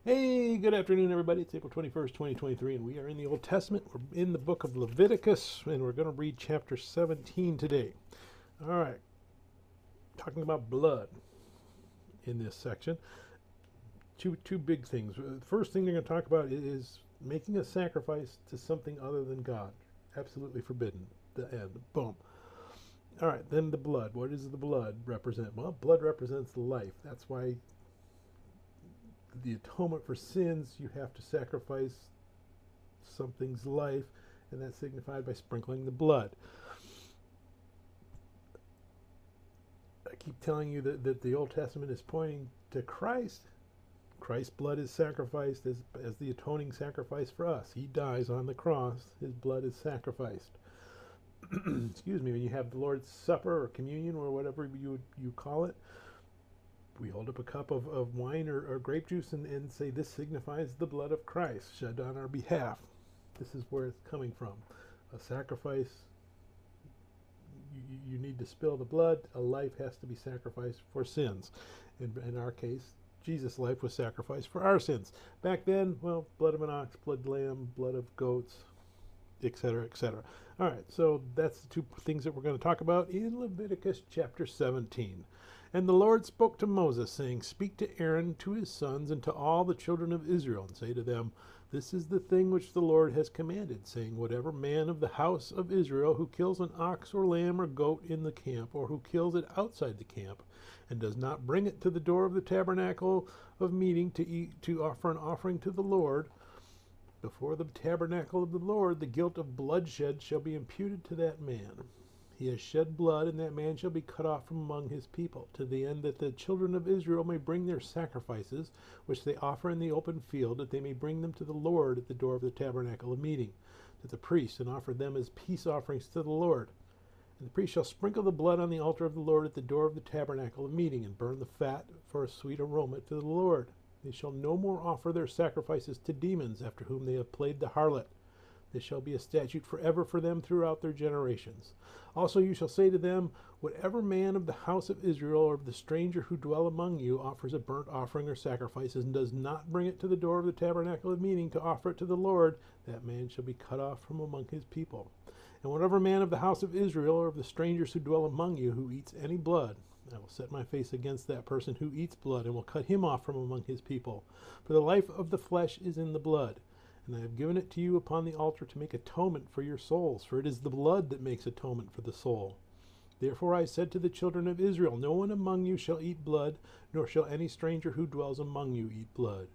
Hey, good afternoon, everybody. It's April 21st, 2023, and we are in the Old Testament. We're in the book of Leviticus, and we're going to read chapter 17 today. All right, talking about blood in this section. Two big things. The first thing they're going to talk about is making a sacrifice to something other than God. Absolutely forbidden. The end. Boom. All right, then the blood. What does the blood represent? Well, blood represents life. That's why the atonement for sins, you have to sacrifice something's life, and that's signified by sprinkling the blood. I keep telling you that the Old Testament is pointing to Christ. Christ's blood is sacrificed as the atoning sacrifice for us. He dies on the cross. His blood is sacrificed. Excuse me, when you have the Lord's Supper or communion or whatever you call it, we hold up a cup of wine or grape juice and say this signifies the blood of Christ shed on our behalf. This is where it's coming from. A sacrifice, you need to spill the blood. A life has to be sacrificed for sins. In our case, Jesus' life was sacrificed for our sins. Back then, well, blood of an ox, blood of lamb, blood of goats, etc., etc. All right, so that's the two things that we're going to talk about in Leviticus chapter 17. And the Lord spoke to Moses, saying, Speak to Aaron, to his sons, and to all the children of Israel, and say to them, This is the thing which the Lord has commanded, saying, Whatever man of the house of Israel who kills an ox or lamb or goat in the camp, or who kills it outside the camp, and does not bring it to the door of the tabernacle of meeting to offer an offering to the Lord, before the tabernacle of the Lord, the guilt of bloodshed shall be imputed to that man. He has shed blood, and that man shall be cut off from among his people, to the end that the children of Israel may bring their sacrifices, which they offer in the open field, that they may bring them to the Lord at the door of the tabernacle of meeting, to the priest, and offer them as peace offerings to the Lord. And the priest shall sprinkle the blood on the altar of the Lord at the door of the tabernacle of meeting, and burn the fat for a sweet aroma to the Lord. They shall no more offer their sacrifices to demons, after whom they have played the harlot. This shall be a statute forever for them throughout their generations. Also you shall say to them, Whatever man of the house of Israel or of the stranger who dwell among you offers a burnt offering or sacrifices, and does not bring it to the door of the tabernacle of meeting to offer it to the Lord, that man shall be cut off from among his people. And whatever man of the house of Israel or of the strangers who dwell among you who eats any blood, I will set my face against that person who eats blood, and will cut him off from among his people. For the life of the flesh is in the blood. And I have given it to you upon the altar to make atonement for your souls, for it is the blood that makes atonement for the soul. Therefore I said to the children of Israel, No one among you shall eat blood, nor shall any stranger who dwells among you eat blood.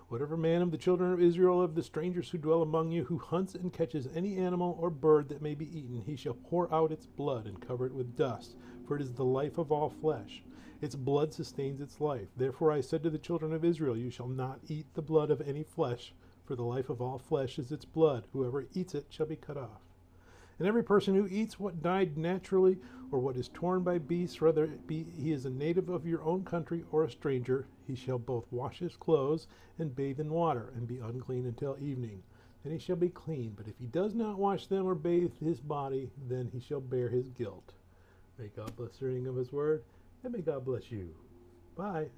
Whatever man of the children of Israel, of the strangers who dwell among you, who hunts and catches any animal or bird that may be eaten, he shall pour out its blood and cover it with dust, for it is the life of all flesh. Its blood sustains its life. Therefore I said to the children of Israel, You shall not eat the blood of any flesh, for the life of all flesh is its blood. Whoever eats it shall be cut off. And every person who eats what died naturally, or what is torn by beasts, whether it be he is a native of your own country or a stranger, he shall both wash his clothes and bathe in water, and be unclean until evening. Then he shall be clean. But if he does not wash them or bathe his body, then he shall bear his guilt. May God bless the reading of his word, and may God bless you. Bye.